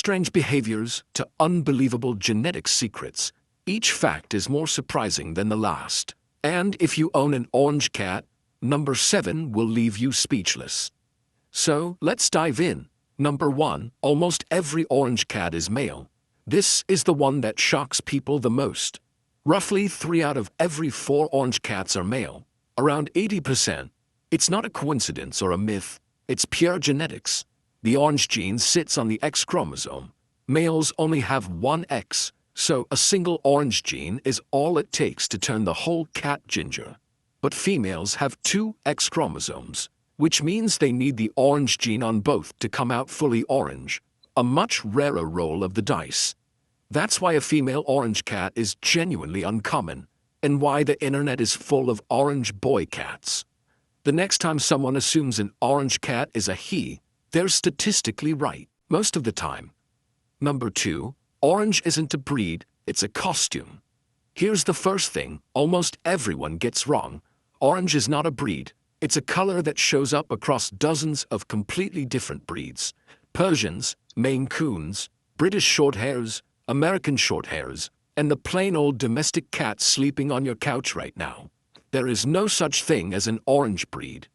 strange behaviors to unbelievable genetic secrets, each fact is more surprising than the last. And if you own an orange cat, number 7 will leave you speechless. So, let's dive in. Number 1, almost every orange cat is male. This is the one that shocks people the most. Roughly 3 out of every 4 orange cats are male, around 80%. It's not a coincidence or a myth, it's pure genetics. The orange gene sits on the X chromosome. Males only have one X, so a single orange gene is all it takes to turn the whole cat ginger. But females have 2 X chromosomes, which means they need the orange gene on both to come out fully orange, a much rarer roll of the dice. That's why a female orange cat is genuinely uncommon, and why the internet is full of orange boy cats. The next time someone assumes an orange cat is a he, they're statistically right, most of the time. Number 2, orange isn't a breed, it's a costume. Here's the first thing almost everyone gets wrong. Orange is not a breed, it's a color that shows up across dozens of completely different breeds. Persians, Maine Coons, British Shorthairs, American Shorthairs, and the plain old domestic cat sleeping on your couch right now. There is no such thing as an orange breed.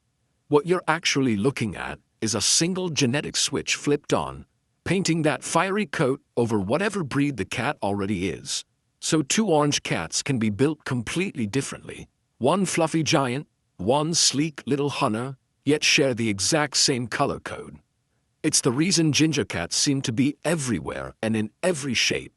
What you're actually looking at is a single genetic switch flipped on, painting that fiery coat over whatever breed the cat already is. So 2 orange cats can be built completely differently. One fluffy giant, one sleek little hunter, yet share the exact same color code. It's the reason ginger cats seem to be everywhere and in every shape.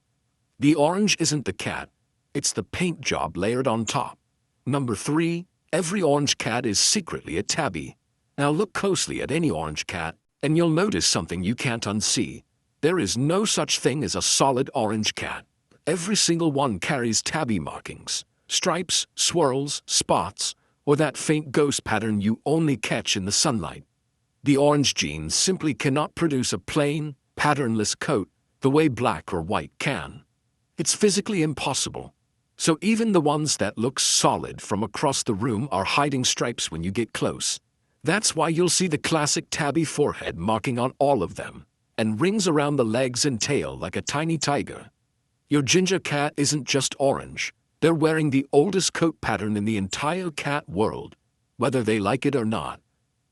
The orange isn't the cat, it's the paint job layered on top. Number 3, every orange cat is secretly a tabby. Now look closely at any orange cat, and you'll notice something you can't unsee. There is no such thing as a solid orange cat. Every single one carries tabby markings, stripes, swirls, spots, or that faint ghost pattern you only catch in the sunlight. The orange gene simply cannot produce a plain, patternless coat the way black or white can. It's physically impossible. So even the ones that look solid from across the room are hiding stripes when you get close. That's why you'll see the classic tabby forehead marking on all of them, and rings around the legs and tail like a tiny tiger. Your ginger cat isn't just orange. They're wearing the oldest coat pattern in the entire cat world, whether they like it or not.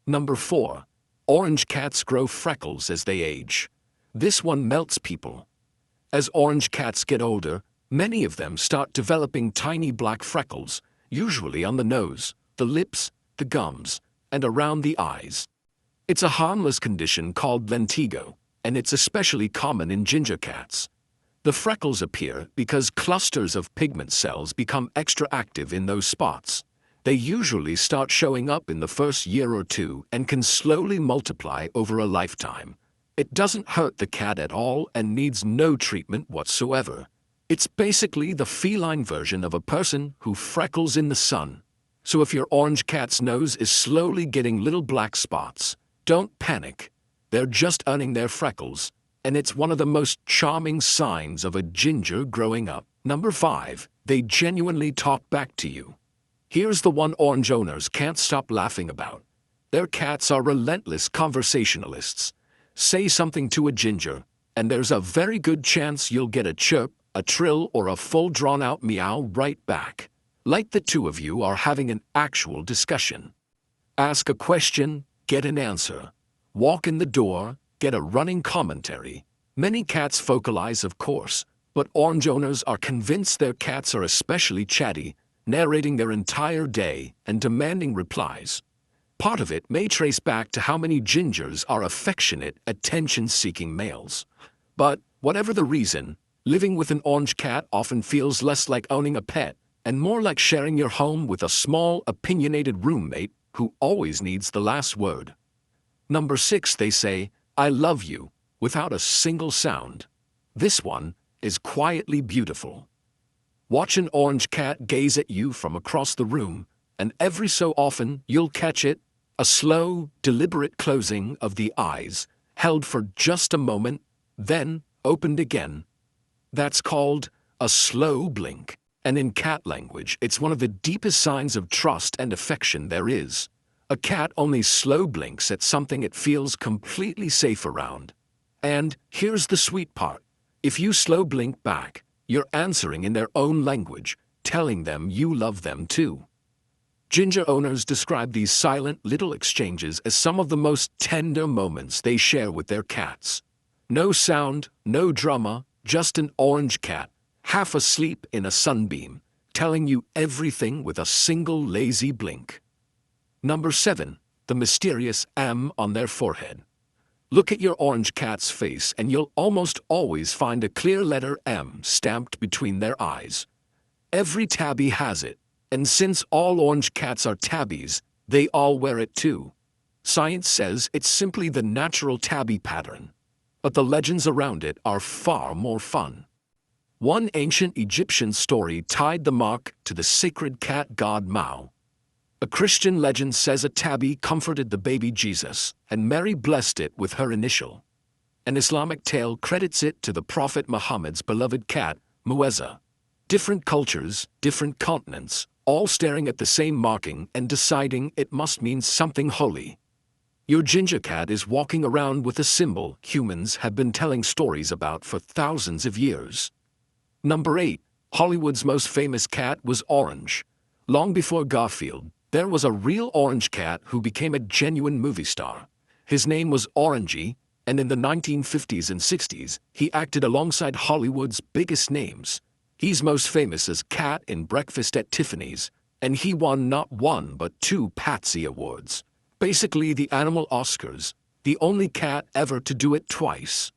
Number 4, orange cats grow freckles as they age. This one melts people. As orange cats get older, many of them start developing tiny black freckles, usually on the nose, the lips, the gums, and around the eyes. It's a harmless condition called lentigo, and it's especially common in ginger cats. The freckles appear because clusters of pigment cells become extra active in those spots. They usually start showing up in the first year or 2 and can slowly multiply over a lifetime. It doesn't hurt the cat at all and needs no treatment whatsoever. It's basically the feline version of a person who freckles in the sun. So if your orange cat's nose is slowly getting little black spots, don't panic. They're just earning their freckles, and it's one of the most charming signs of a ginger growing up. Number 5, they genuinely talk back to you. Here's the one orange owners can't stop laughing about. Their cats are relentless conversationalists. Say something to a ginger, and there's a very good chance you'll get a chirp, a trill, or a full drawn-out meow right back. Like the 2 of you are having an actual discussion. Ask a question, get an answer. Walk in the door, get a running commentary. Many cats vocalize, of course, but orange owners are convinced their cats are especially chatty, narrating their entire day and demanding replies. Part of it may trace back to how many gingers are affectionate, attention-seeking males. But, whatever the reason, living with an orange cat often feels less like owning a pet and more like sharing your home with a small, opinionated roommate who always needs the last word. Number 6, they say, "I love you," without a single sound. This one is quietly beautiful. Watch an orange cat gaze at you from across the room, and every so often you'll catch it, a slow, deliberate closing of the eyes, held for just a moment, then opened again. That's called a slow blink, and in cat language it's one of the deepest signs of trust and affection there is. A cat only slow blinks at something it feels completely safe around. And here's the sweet part. If you slow blink back, you're answering in their own language, telling them you love them too. Ginger owners describe these silent little exchanges as some of the most tender moments they share with their cats. No sound, no drama, just an orange cat, half asleep in a sunbeam, telling you everything with a single lazy blink. Number 7. The mysterious M on their forehead. Look at your orange cat's face and you'll almost always find a clear letter M stamped between their eyes. Every tabby has it, and since all orange cats are tabbies, they all wear it too. Science says it's simply the natural tabby pattern, but the legends around it are far more fun. One ancient Egyptian story tied the mark to the sacred cat god Mao. A Christian legend says a tabby comforted the baby Jesus, and Mary blessed it with her initial. An Islamic tale credits it to the Prophet Muhammad's beloved cat, Muezza. Different cultures, different continents, all staring at the same marking and deciding it must mean something holy. Your ginger cat is walking around with a symbol humans have been telling stories about for thousands of years. Number 8. Hollywood's most famous cat was orange. Long before Garfield, there was a real orange cat who became a genuine movie star. His name was Orangey, and in the 1950s and 60s, he acted alongside Hollywood's biggest names. He's most famous as Cat in Breakfast at Tiffany's, and he won not one but 2 Patsy Awards. Basically the animal Oscars, the only cat ever to do it twice.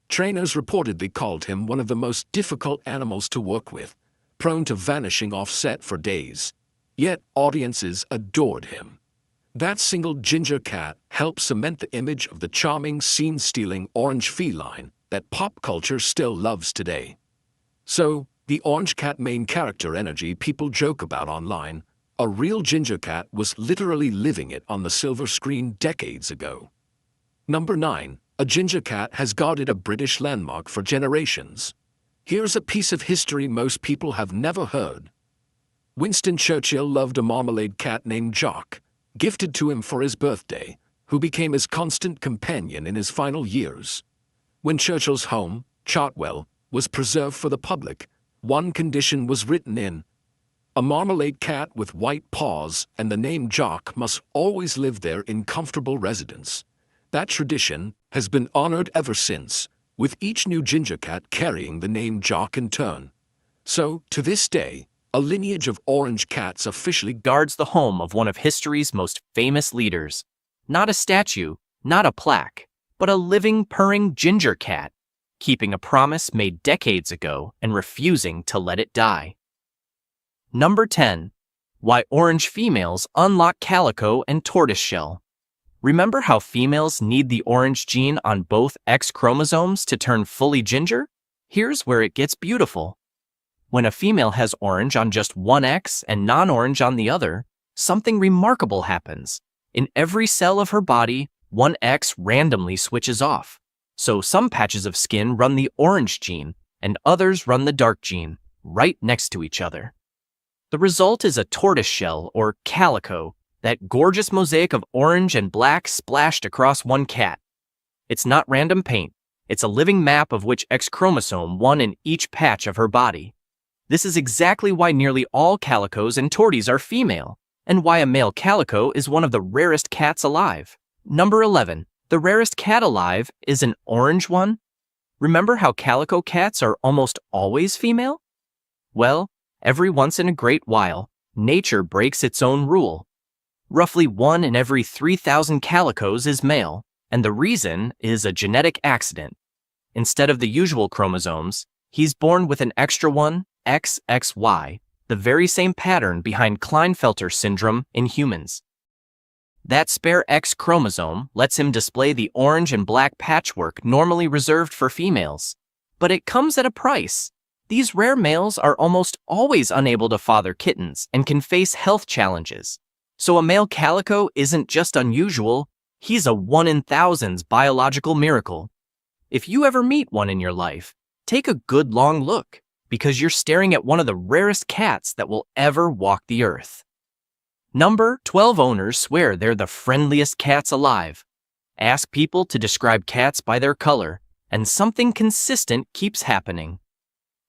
Trainers reportedly called him one of the most difficult animals to work with, prone to vanishing off set for days. Yet audiences adored him. That single ginger cat helped cement the image of the charming, scene-stealing orange feline that pop culture still loves today. So, the orange cat main character energy people joke about online, a real ginger cat was literally living it on the silver screen decades ago. Number 9. A ginger cat has guarded a British landmark for generations. Here's a piece of history most people have never heard. Winston Churchill loved a marmalade cat named Jock, gifted to him for his birthday, who became his constant companion in his final years. When Churchill's home, Chartwell, was preserved for the public, one condition was written in: a marmalade cat with white paws and the name Jock must always live there in comfortable residence. That tradition has been honored ever since, with each new ginger cat carrying the name Jock in turn. So, to this day, a lineage of orange cats officially guards the home of one of history's most famous leaders. Not a statue, not a plaque, but a living, purring ginger cat, keeping a promise made decades ago and refusing to let it die. Number 10. Why orange females unlock calico and tortoiseshell. Remember how females need the orange gene on both X chromosomes to turn fully ginger? Here's where it gets beautiful. When a female has orange on just one X and non-orange on the other, something remarkable happens. In every cell of her body, one X randomly switches off. So some patches of skin run the orange gene, and others run the dark gene, right next to each other. The result is a tortoiseshell, or calico, that gorgeous mosaic of orange and black splashed across one cat. It's not random paint, it's a living map of which X chromosome won in each patch of her body. This is exactly why nearly all calicos and torties are female, and why a male calico is one of the rarest cats alive. Number 11. The rarest cat alive is an orange one. Remember how calico cats are almost always female? Well, every once in a great while, nature breaks its own rule. Roughly 1 in every 3,000 calicos is male, and the reason is a genetic accident. Instead of the usual chromosomes, he's born with an extra one, XXY, the very same pattern behind Klinefelter syndrome in humans. That spare X chromosome lets him display the orange and black patchwork normally reserved for females. But it comes at a price. These rare males are almost always unable to father kittens and can face health challenges. So a male calico isn't just unusual, he's a 1 in thousands biological miracle. If you ever meet one in your life, take a good long look, because you're staring at one of the rarest cats that will ever walk the earth. Number 12. Owners swear they're the friendliest cats alive. Ask people to describe cats by their color, and something consistent keeps happening.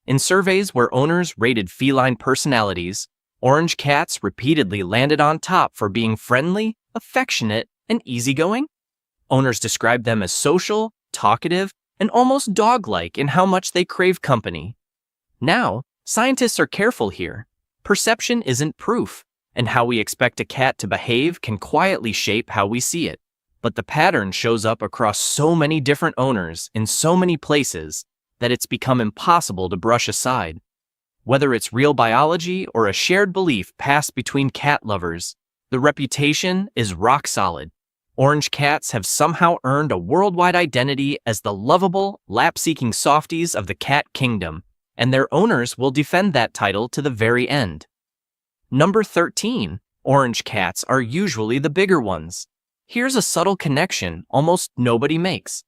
In surveys where owners rated feline personalities, orange cats repeatedly landed on top for being friendly, affectionate, and easygoing. Owners described them as social, talkative, and almost dog-like in how much they crave company. Now, scientists are careful here. Perception isn't proof, and how we expect a cat to behave can quietly shape how we see it. But the pattern shows up across so many different owners in so many places that it's become impossible to brush aside. Whether it's real biology or a shared belief passed between cat lovers, the reputation is rock solid. Orange cats have somehow earned a worldwide identity as the lovable, lap-seeking softies of the cat kingdom, and their owners will defend that title to the very end. Number 13. Orange cats are usually the bigger ones. Here's a subtle connection almost nobody makes.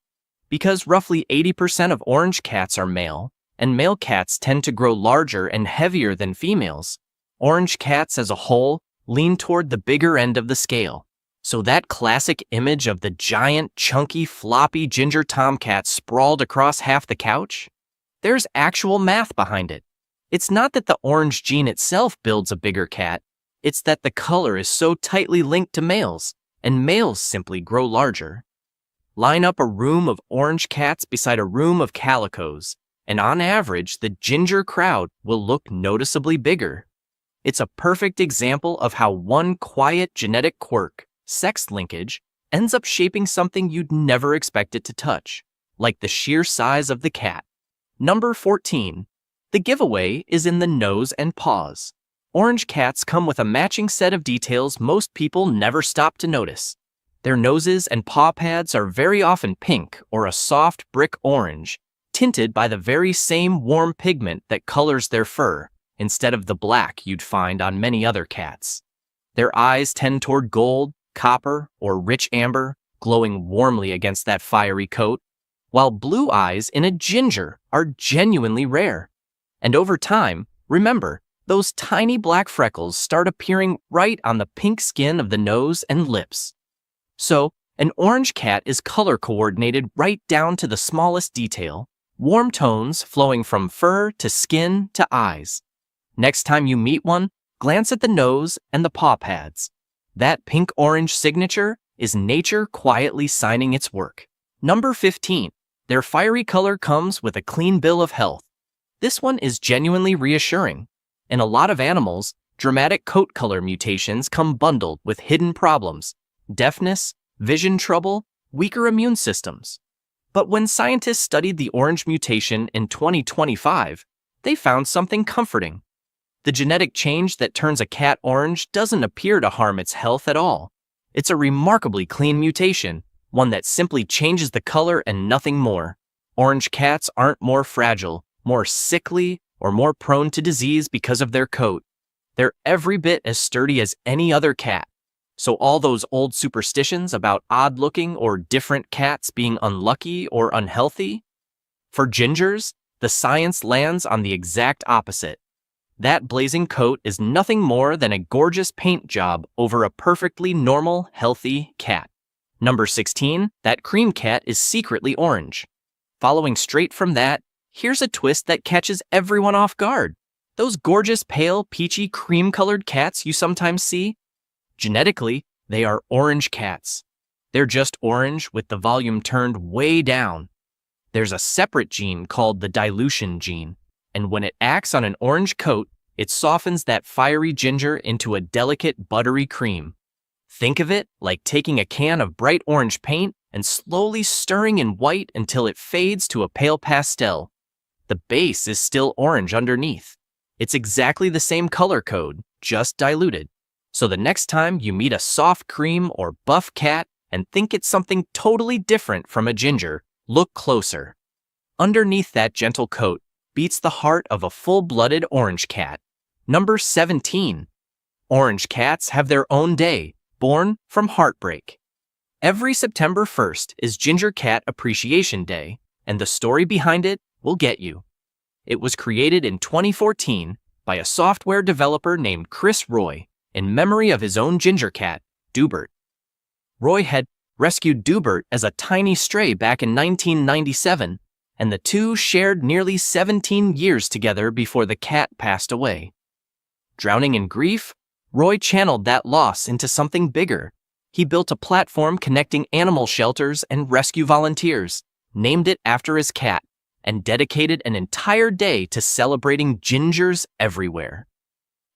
Because roughly 80% of orange cats are male, and male cats tend to grow larger and heavier than females, orange cats as a whole lean toward the bigger end of the scale. So that classic image of the giant, chunky, floppy ginger tomcat sprawled across half the couch? There's actual math behind it. It's not that the orange gene itself builds a bigger cat, it's that the color is so tightly linked to males, and males simply grow larger. Line up a room of orange cats beside a room of calicos, and on average, the ginger crowd will look noticeably bigger. It's a perfect example of how one quiet genetic quirk, sex linkage, ends up shaping something you'd never expect it to touch, like the sheer size of the cat. Number 14. The giveaway is in the nose and paws. Orange cats come with a matching set of details most people never stop to notice. Their noses and paw pads are very often pink or a soft brick orange, tinted by the very same warm pigment that colors their fur, instead of the black you'd find on many other cats. Their eyes tend toward gold, copper, or rich amber, glowing warmly against that fiery coat, while blue eyes in a ginger are genuinely rare. And over time, remember, those tiny black freckles start appearing right on the pink skin of the nose and lips. So, an orange cat is color coordinated right down to the smallest detail, warm tones flowing from fur to skin to eyes. Next time you meet one, glance at the nose and the paw pads. That pink-orange signature is nature quietly signing its work. Number 15. Their fiery color comes with a clean bill of health. This one is genuinely reassuring. In a lot of animals, dramatic coat color mutations come bundled with hidden problems: deafness, vision trouble, weaker immune systems. But when scientists studied the orange mutation in 2025, they found something comforting. The genetic change that turns a cat orange doesn't appear to harm its health at all. It's a remarkably clean mutation, one that simply changes the color and nothing more. Orange cats aren't more fragile, more sickly, or more prone to disease because of their coat. They're every bit as sturdy as any other cat. So all those old superstitions about odd-looking or different cats being unlucky or unhealthy? For gingers, the science lands on the exact opposite. That blazing coat is nothing more than a gorgeous paint job over a perfectly normal, healthy cat. Number 16, that cream cat is secretly orange. Following straight from that, here's a twist that catches everyone off guard. Those gorgeous, pale, peachy, cream-colored cats you sometimes see? Genetically, they are orange cats. They're just orange with the volume turned way down. There's a separate gene called the dilution gene, and when it acts on an orange coat, it softens that fiery ginger into a delicate, buttery cream. Think of it like taking a can of bright orange paint and slowly stirring in white until it fades to a pale pastel. The base is still orange underneath. It's exactly the same color code, just diluted. So the next time you meet a soft cream or buff cat and think it's something totally different from a ginger, look closer. Underneath that gentle coat beats the heart of a full-blooded orange cat. Number 17. Orange cats have their own day, born from heartbreak. Every September 1st is Ginger Cat Appreciation Day, and the story behind it will get you. It was created in 2014 by a software developer named Chris Roy in memory of his own ginger cat, Dubert. Roy had rescued Dubert as a tiny stray back in 1997 and the two shared nearly 17 years together before the cat passed away. Drowning in grief, Roy channeled that loss into something bigger. He built a platform connecting animal shelters and rescue volunteers, named it after his cat, and dedicated an entire day to celebrating gingers everywhere.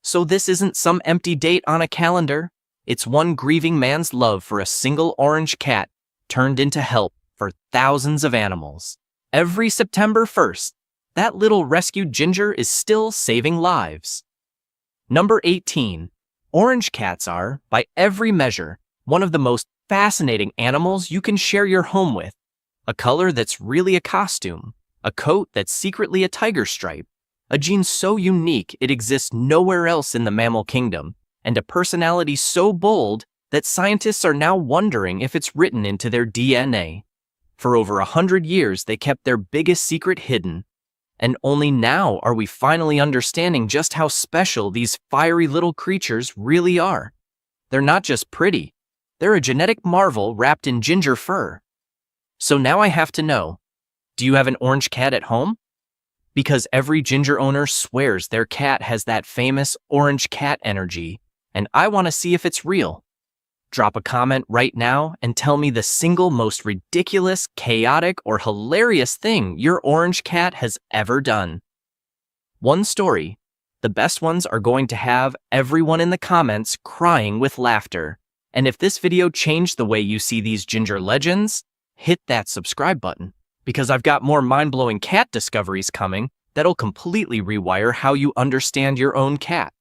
So this isn't some empty date on a calendar. It's one grieving man's love for a single orange cat turned into help for thousands of animals. Every September 1st, that little rescued ginger is still saving lives. Number 18. Orange cats are, by every measure, one of the most fascinating animals you can share your home with. A color that's really a costume, a coat that's secretly a tiger stripe, a gene so unique it exists nowhere else in the mammal kingdom, and a personality so bold that scientists are now wondering if it's written into their DNA. For over 100 years, they kept their biggest secret hidden, and only now are we finally understanding just how special these fiery little creatures really are. They're not just pretty, they're a genetic marvel wrapped in ginger fur. So now I have to know, do you have an orange cat at home? Because every ginger owner swears their cat has that famous orange cat energy, and I want to see if it's real. Drop a comment right now and tell me the single most ridiculous, chaotic, or hilarious thing your orange cat has ever done. One story. The best ones are going to have everyone in the comments crying with laughter. And if this video changed the way you see these ginger legends, hit that subscribe button, because I've got more mind-blowing cat discoveries coming that'll completely rewire how you understand your own cat.